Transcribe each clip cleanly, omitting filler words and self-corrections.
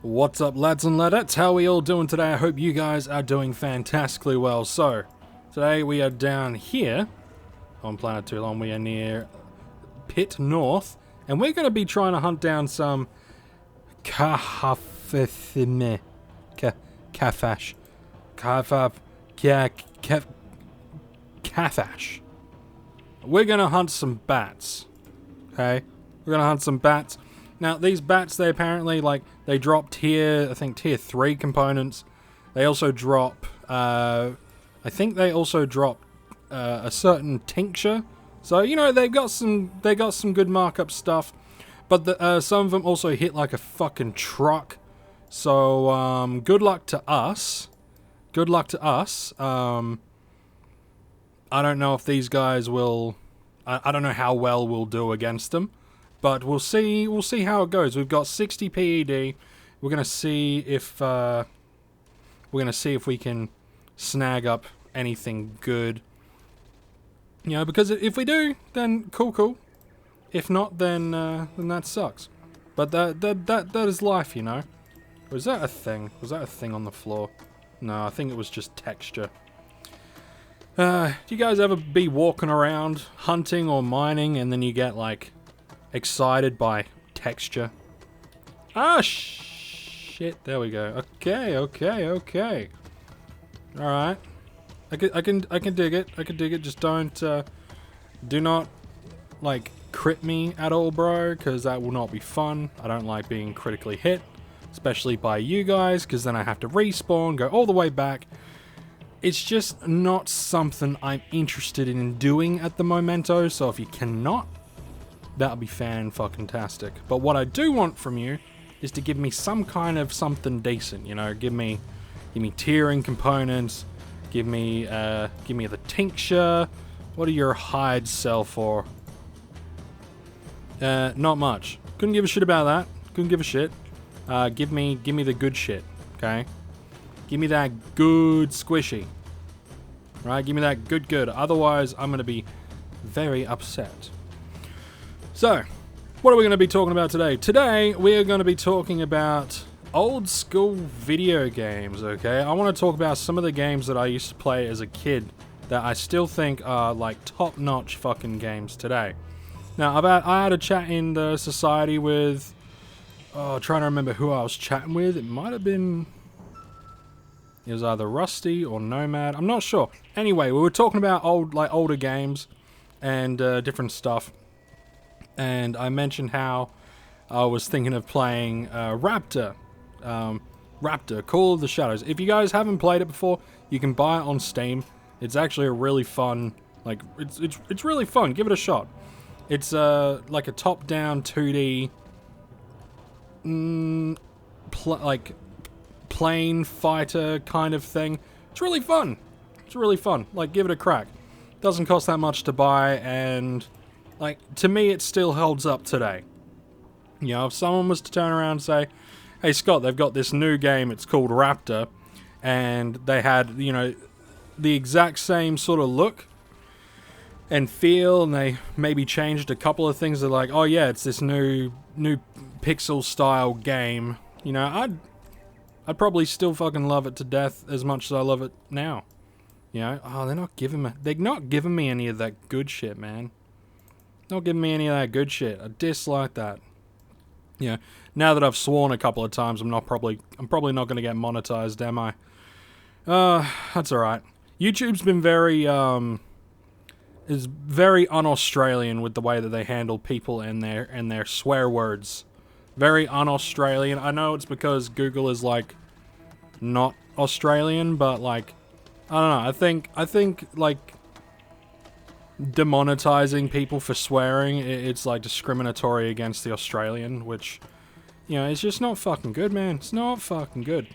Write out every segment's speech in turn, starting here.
What's up, lads and ladettes? How are we all doing today? I hope you guys are doing fantastically well. So, today we are down here on Planet Toulon. We are near Pit North, and we're going to be trying to hunt down some Khaffash. We're going to hunt some bats. Okay? We're going to hunt some bats. Now, these bats, they apparently, they drop tier 3 components. They also drop, I think they also drop a certain tincture. So, you know, they got some good markup stuff. But some of them also hit like a fucking truck. So, good luck to us. Good luck to us. I don't know if these guys will, I don't know how well we'll do against them. But we'll see how it goes. We've got 60 PED. We're gonna see if we can snag up anything good. You know, because if we do, then cool. If not, then that sucks. But that is life, you know. Was that a thing? Was that a thing on the floor? No, I think it was just texture. Do you guys ever be walking around hunting or mining and then you get like excited by texture? Ah, shit. There we go. Okay. All right. I can dig it. I can dig it. Just do not like crit me at all, bro, because that will not be fun. I don't like being critically hit, especially by you guys, because then I have to respawn, go all the way back. It's just not something I'm interested in doing at the momento. So if you cannot, that'll be fan-fucking-tastic. But what I do want from you is to give me some kind of something decent, you know? Give me tiering components, give me the tincture. What do your hides sell for? Not much. Couldn't give a shit about that. Couldn't give a shit. Give me the good shit, okay? Give me that good squishy. Right? Give me that good. Otherwise, I'm gonna be very upset. So, what are we going to be talking about today? Today, we are going to be talking about old school video games, okay? I want to talk about some of the games that I used to play as a kid that I still think are, like, top-notch fucking games today. Now, I had a chat in the society with, trying to remember who I was chatting with. It might have been, it was either Rusty or Nomad. I'm not sure. Anyway, we were talking about older games and different stuff. And I mentioned how I was thinking of playing Raptor, Call of the Shadows. If you guys haven't played it before, you can buy it on Steam. It's actually a really fun, it's really fun. Give it a shot. It's like a top-down 2D, plane fighter kind of thing. It's really fun. Like, give it a crack. Doesn't cost that much to buy, and like, to me, it still holds up today. You know, if someone was to turn around and say, hey, Scott, they've got this new game, it's called Raptor, and they had, you know, the exact same sort of look and feel, and they maybe changed a couple of things. They're like, oh yeah, it's this new pixel-style game. You know, I'd probably still fucking love it to death as much as I love it now. You know, they're not giving me any of that good shit, man. Not giving me any of that good shit. I dislike that. Yeah. Now that I've sworn a couple of times, I'm probably not going to get monetized, am I? That's alright. YouTube's been is very un-Australian with the way that they handle people and their swear words. Very un-Australian. I know it's because Google is like not Australian, but like, I don't know. I think like demonetizing people for swearing, it's like discriminatory against the Australian, which, you know, it's just not fucking good, man. It's not fucking good.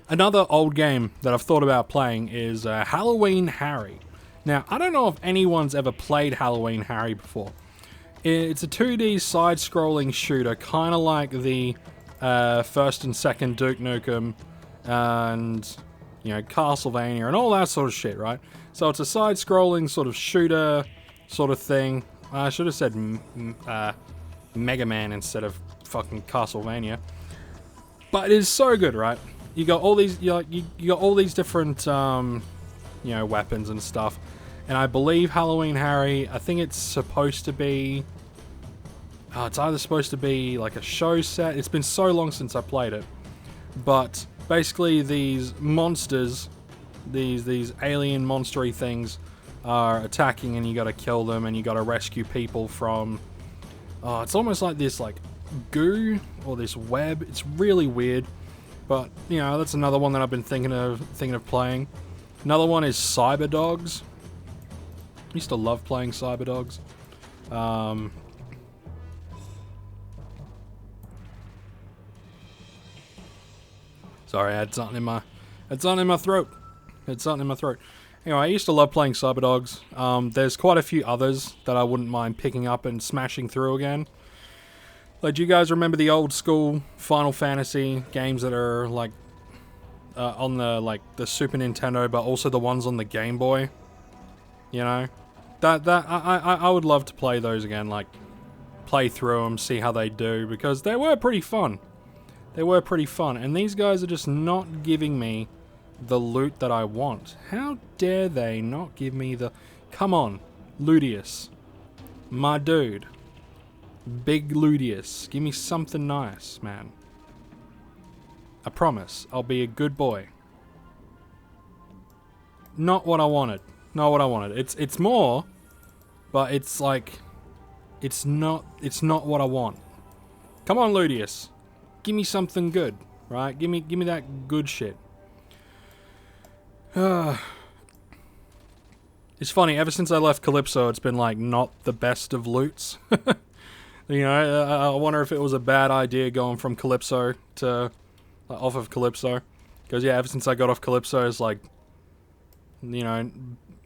Another old game that I've thought about playing is Halloween Harry. Now, I don't know if anyone's ever played Halloween Harry before. It's a 2D side-scrolling shooter, kind of like the first and second Duke Nukem and, you know, Castlevania and all that sort of shit, right? So it's a side-scrolling sort of shooter sort of thing. I should have said Mega Man instead of fucking Castlevania. But it is so good, right? You got all these, you got all these different, you know, weapons and stuff. And I believe Halloween Harry, I think it's supposed to be, it's either supposed to be like a show set. It's been so long since I played it. But basically these monsters, these alien monstery things are attacking, and you gotta kill them, and you gotta rescue people from, it's almost like this like goo or this web. It's really weird. But, you know, that's another one that I've been thinking of playing. Another one is Cyber Dogs. I used to love playing Cyber Dogs. Sorry, I had something in my throat. Anyway, I used to love playing Cyber Dogs. There's quite a few others that I wouldn't mind picking up and smashing through again. Like, do you guys remember the old school Final Fantasy games that are like on the Super Nintendo, but also the ones on the Game Boy? You know, I would love to play those again. Like, play through them, see how they do, because they were pretty fun. And these guys are just not giving me the loot that I want. How dare they not give me the... Come on, Ludius. My dude. Big Ludius. Give me something nice, man. I promise, I'll be a good boy. Not what I wanted. It's more, but it's like... It's not what I want. Come on, Ludius. Give me something good, right? Give me that good shit. It's funny, ever since I left Calypso, it's been like not the best of loots. You know, I wonder if it was a bad idea going from Calypso to off of Calypso, because yeah, ever since I got off Calypso, it's like, you know,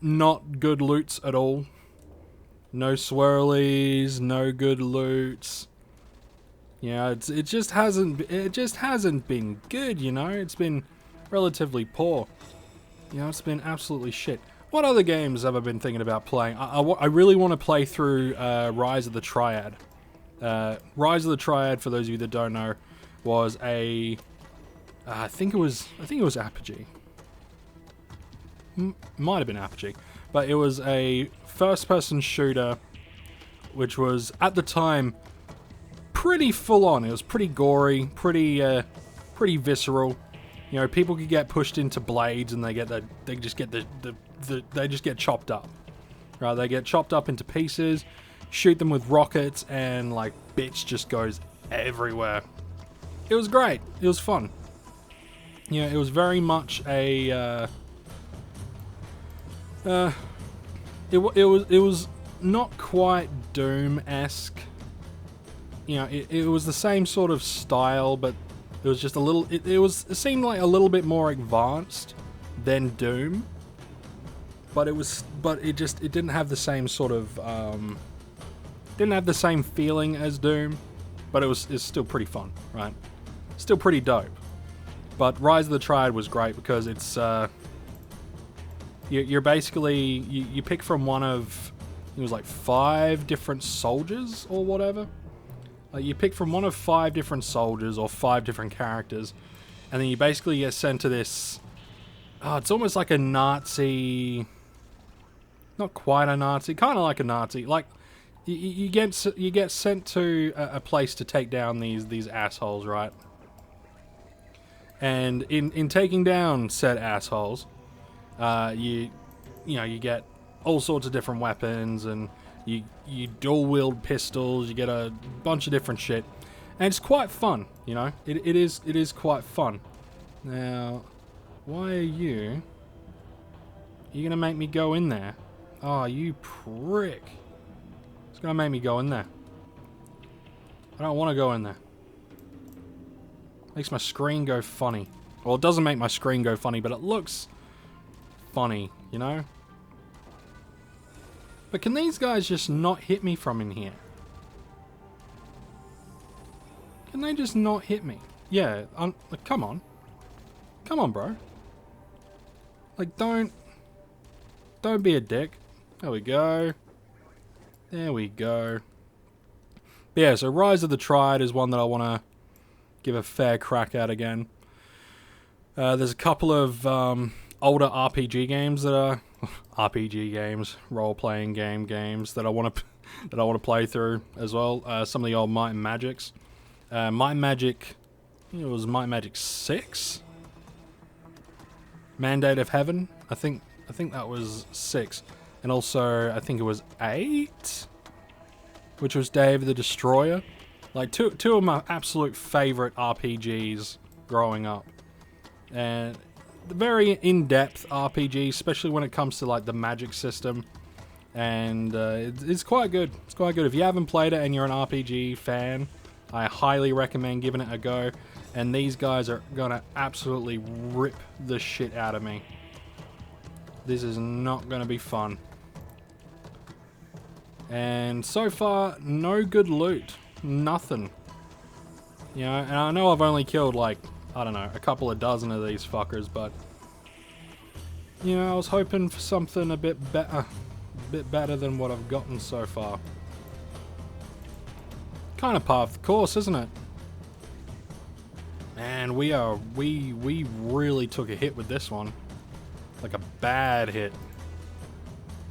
not good loots at all. No swirlies, no good loots. Yeah, it just hasn't been good, you know. It's been relatively poor. You know, it's been absolutely shit. What other games have I been thinking about playing? I really want to play through Rise of the Triad. Rise of the Triad, for those of you that don't know, was a I think it was Apogee. Might have been Apogee, but it was a first-person shooter, which was at the time pretty full on. It was pretty gory, pretty visceral. You know, people could get pushed into blades, and they just get chopped up. Right? They get chopped up into pieces. Shoot them with rockets, and like bitch just goes everywhere. It was great. It was fun. Yeah, it was very much a. It was not quite Doom-esque. You know, it was the same sort of style, but it was just a little. It seemed like a little bit more advanced than Doom. But it didn't have the same sort of. Didn't have the same feeling as Doom, but it's still pretty fun, right? Still pretty dope. But Rise of the Triad was great because it's you're basically you pick from one of, it was like 5 different soldiers or whatever. Like, you pick from one of 5 different soldiers or 5 different characters, and then you basically get sent to this. It's almost like a Nazi. Not quite a Nazi, kind of like a Nazi. Like, you get sent to a place to take down these assholes, right? And in taking down said assholes, you get all sorts of different weapons, and you dual wield pistols. You get a bunch of different shit, and it's quite fun. You know, it is quite fun. Now, why are you? You're gonna make me go in there? Oh, you prick! It's gonna make me go in there. I don't want to go in there. Makes my screen go funny. Well, it doesn't make my screen go funny, but it looks funny, you know? But can these guys just not hit me from in here? Can they just not hit me? Yeah, like, come on. Come on, bro. Like, don't be a dick. There we go. There we go. But yeah, so Rise of the Triad is one that I want give a fair crack at again. There's a couple of older RPG games that are role-playing games that I want to play through as well. Some of the old Might and Magics. Might and Magic, I think it was Might and Magic 6. Mandate of Heaven. I think that was 6, and also I think it was 8, which was Dave the Destroyer. Like two of my absolute favorite RPGs growing up, and very in-depth RPG, especially when it comes to like the magic system, and it's quite good. It's quite good. If you haven't played it and you're an RPG fan, I highly recommend giving it a go. And these guys are gonna absolutely rip the shit out of me. This is not gonna be fun. And so far, no good loot. Nothing. You know, and I know I've only killed like, I don't know, a couple of dozen of these fuckers, but you know, I was hoping for something a bit better than what I've gotten so far. Kind of par for the course, isn't it? Man, we really took a hit with this one. Like a bad hit.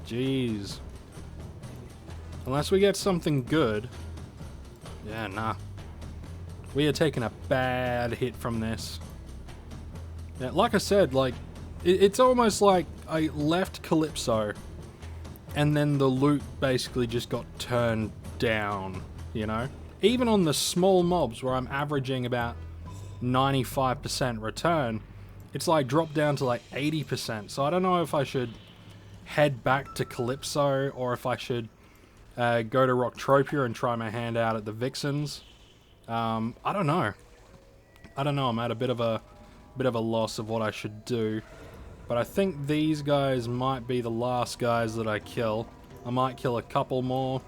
Jeez. Unless we get something good. Yeah, nah. We are taking a bad hit from this. Yeah, like I said, like, it's almost like I left Calypso and then the loot basically just got turned down, you know? Even on the small mobs where I'm averaging about 95% return, it's like dropped down to like 80%. So I don't know if I should head back to Calypso or if I should go to Rocktropia and try my hand out at the Vixens. I don't know. I'm at a bit of a loss of what I should do. But I think these guys might be the last guys that I kill. I might kill a couple more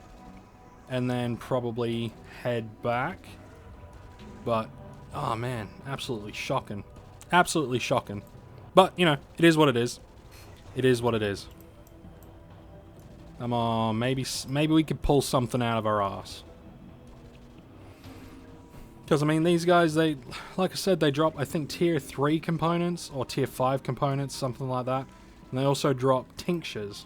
and then probably head back. But oh man, absolutely shocking. Absolutely shocking. But, you know, it is what it is. It is what it is. Come on, maybe we could pull something out of our ass. Because, I mean, these guys, they, like I said, they drop, I think, tier 3 components, or tier 5 components, something like that. And they also drop tinctures.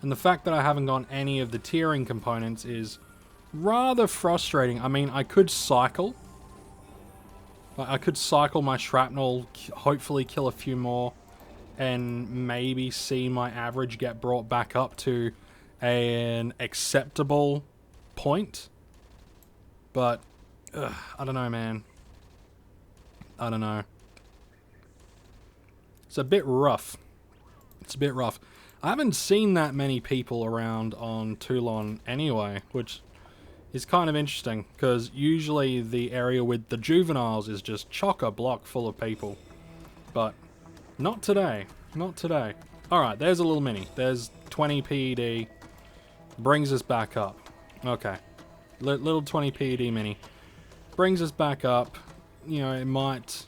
And the fact that I haven't gotten any of the tiering components is rather frustrating. I mean, I could cycle. I could cycle my shrapnel, hopefully kill a few more, and maybe see my average get brought back up to an acceptable point. But, I don't know, man. I don't know. It's a bit rough. It's a bit rough. I haven't seen that many people around on Toulon anyway, which is kind of interesting, because usually the area with the juveniles is just chock-a-block full of people. But not today. Not today. Alright, there's a little mini. There's 20 PED. Brings us back up. Okay. Little 20 PED mini. Brings us back up. You know, it might...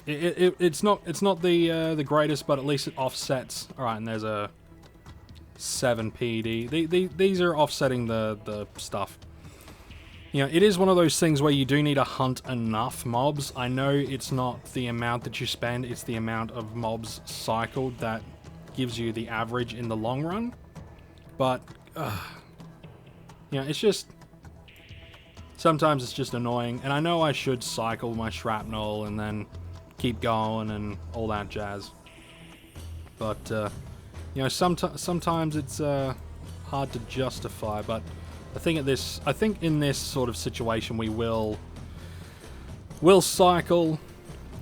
It's not the greatest, but at least it offsets. Alright, and there's a 7 PED. These are offsetting the stuff. You know, it is one of those things where you do need to hunt enough mobs. I know it's not the amount that you spend, it's the amount of mobs cycled that gives you the average in the long run. But, you know, it's just... Sometimes it's just annoying. And I know I should cycle my shrapnel and then keep going and all that jazz. But, you know, sometimes it's hard to justify, but... I think in this sort of situation we will cycle,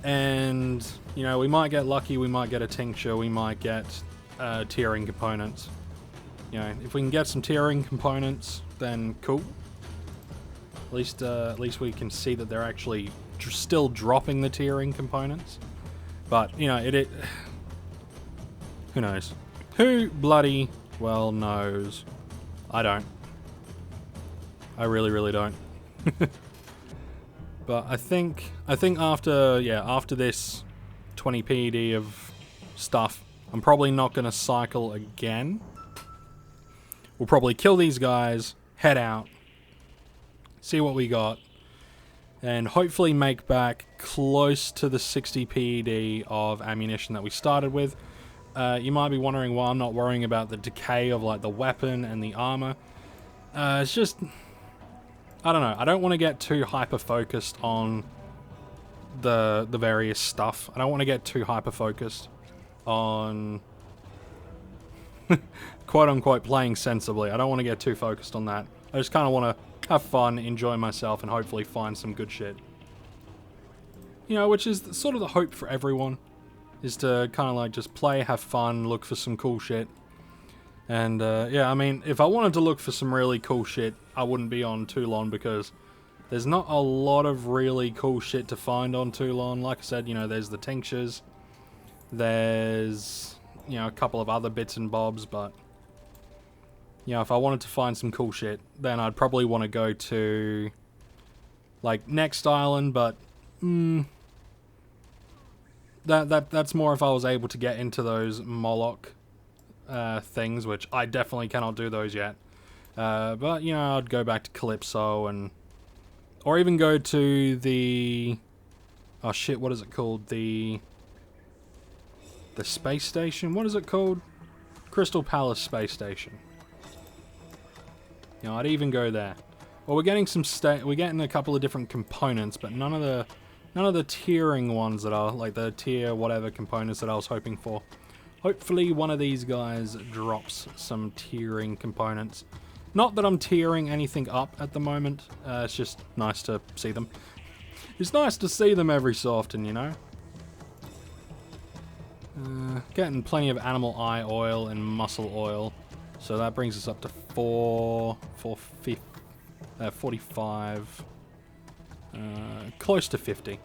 and you know, we might get lucky, we might get a tincture, we might get tiering components. You know, if we can get some tiering components, then cool. At least we can see that they're actually still dropping the tiering components. But you know, who knows? Who bloody well knows? I don't. I really don't. But I think after this 20 PED of stuff, I'm probably not going to cycle again. We'll probably kill these guys, head out, see what we got, and hopefully make back close to the 60 PED of ammunition that we started with. You might be wondering why I'm not worrying about the decay of like the weapon and the armor. It's just, I don't know. I don't want to get too hyper focused on the various stuff. I don't want to get too hyper focused on quote unquote playing sensibly. I don't want to get too focused on that. I just kind of want to have fun, enjoy myself, and hopefully find some good shit. You know, which is sort of the hope for everyone, is to kind of like just play, have fun, look for some cool shit. And yeah, I mean, if I wanted to look for some really cool shit, I wouldn't be on Toulon, because there's not a lot of really cool shit to find on Toulon. Like I said, you know, there's the tinctures, there's, you know, a couple of other bits and bobs, but you know, if I wanted to find some cool shit, then I'd probably want to go to like Next Island, but that's more if I was able to get into those Moloch things, which I definitely cannot do those yet. But you know, I'd go back to Calypso, and or even go to the, oh shit, what is it called? The space station? What is it called? Crystal Palace Space Station. You know, I'd even go there. Well, we're getting we're getting a couple of different components, but none of the tiering ones that are like the tier whatever components that I was hoping for. Hopefully one of these guys drops some tiering components. Not that I'm tiering anything up at the moment. It's just nice to see them. It's nice to see them every so often, you know. Getting plenty of animal eye oil and muscle oil. So that brings us up to 45. Close to 50.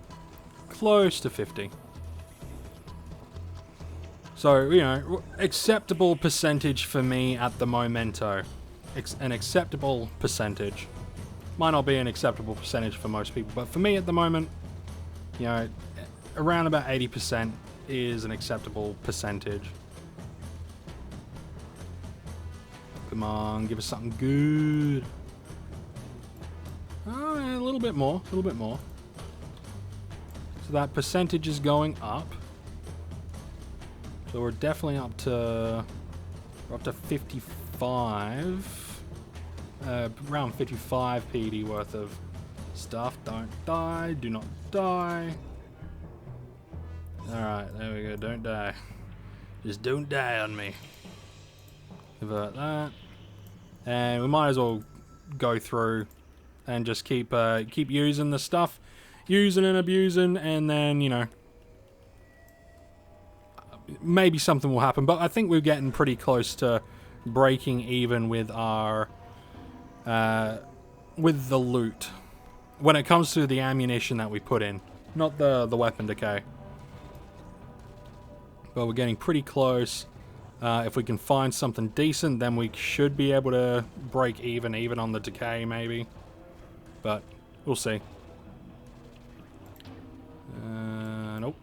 Close to 50. So, you know, acceptable percentage for me at the momento. An acceptable percentage. Might not be an acceptable percentage for most people, but for me at the moment, you know, around about 80% is an acceptable percentage. Come on, give us something good. Oh, yeah, a little bit more, a little bit more. So that percentage is going up. So we're definitely up to 55. Around 55 PD worth of stuff. Don't die, do not die. Alright, there we go, don't die. Just don't die on me. Convert that. And we might as well go through and just keep using the stuff. Using and abusing, and then, you know, maybe something will happen. But I think we're getting pretty close to breaking even with our with the loot when it comes to the ammunition that we put in, not the weapon decay. But we're getting pretty close. If we can find something decent, then we should be able to break even on the decay, maybe. But we'll see. Nope.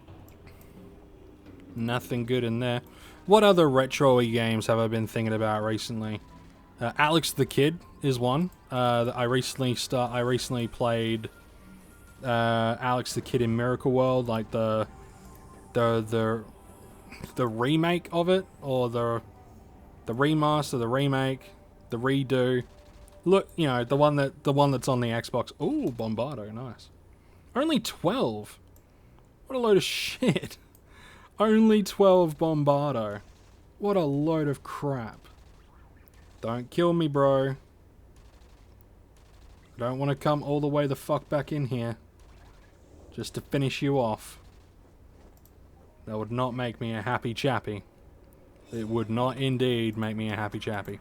Nothing good in there. What other retro-y games have I been thinking about recently? Alex the Kid is one. I recently played Alex the Kid in Miracle World, like the remake of it, or the remaster, the remake, the redo. Look, you know, the one that's on the Xbox. Ooh, Bombardo, nice. Only 12. What a load of shit. Only 12 Bombardo. What a load of crap. Don't kill me, bro. I don't want to come all the way the fuck back in here just to finish you off. That would not make me a happy chappy. It would not indeed make me a happy chappy.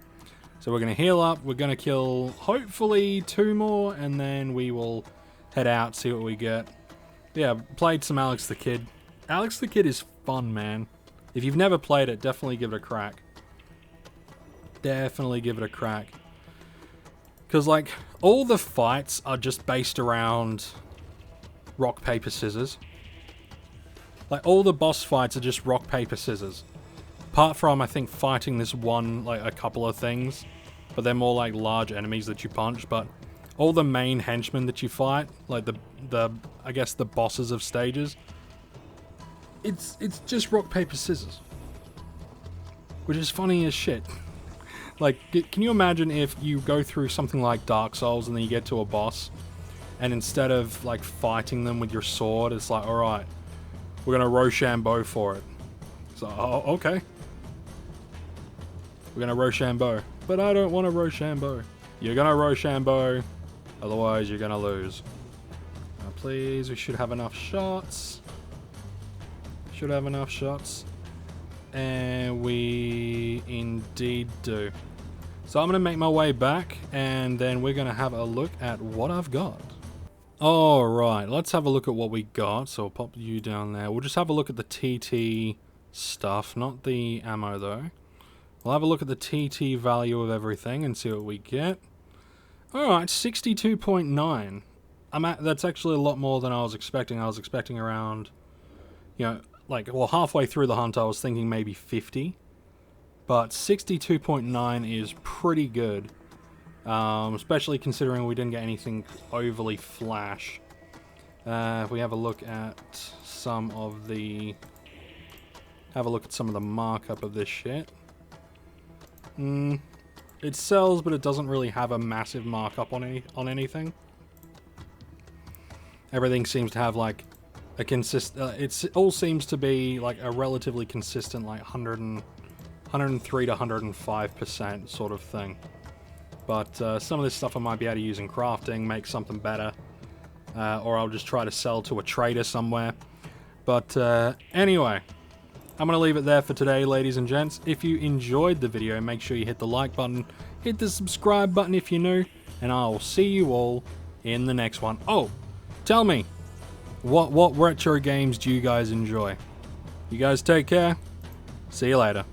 So we're going to heal up. We're going to kill hopefully 2 more, and then we will head out, see what we get. Yeah, played some Alex the Kid. Alex the Kid is fun, man. If you've never played it, definitely give it a crack. Definitely give it a crack. Because, like, all the fights are just based around rock, paper, scissors. Like, all the boss fights are just rock, paper, scissors. Apart from, I think, fighting this one, like, a couple of things. But they're more like large enemies that you punch. But all the main henchmen that you fight, like the I guess the bosses of stages, it's just rock, paper, scissors. Which is funny as shit. Like, can you imagine if you go through something like Dark Souls and then you get to a boss, and instead of like fighting them with your sword, it's like, alright, we're gonna Rochambeau for it. So, oh, okay. We're gonna Rochambeau. But I don't want to Rochambeau. You're gonna Rochambeau, otherwise you're gonna lose. Now please, we should have enough shots. Should have enough shots. And we indeed do. So I'm going to make my way back, and then we're going to have a look at what I've got. Alright, let's have a look at what we got. So I'll pop you down there. We'll just have a look at the TT stuff, not the ammo though. We'll have a look at the TT value of everything and see what we get. Alright, 62.9. That's actually a lot more than I was expecting. I was expecting around, you know, like, well, halfway through the hunt I was thinking maybe 50. But 62.9 is pretty good. Especially considering we didn't get anything overly flash. If we have a look at some of the... Have a look at some of the markup of this shit. It sells, but it doesn't really have a massive markup on anything. Everything seems to have, like, a it all seems to be like a relatively consistent, like 103 to 105% sort of thing. But some of this stuff I might be able to use in crafting, make something better, or I'll just try to sell to a trader somewhere. But anyway, I'm gonna leave it there for today, ladies and gents. If you enjoyed the video, make sure you hit the like button, hit the subscribe button if you're new, and I'll see you all in the next one. Oh, tell me, what retro games do you guys enjoy? You guys take care. See you later.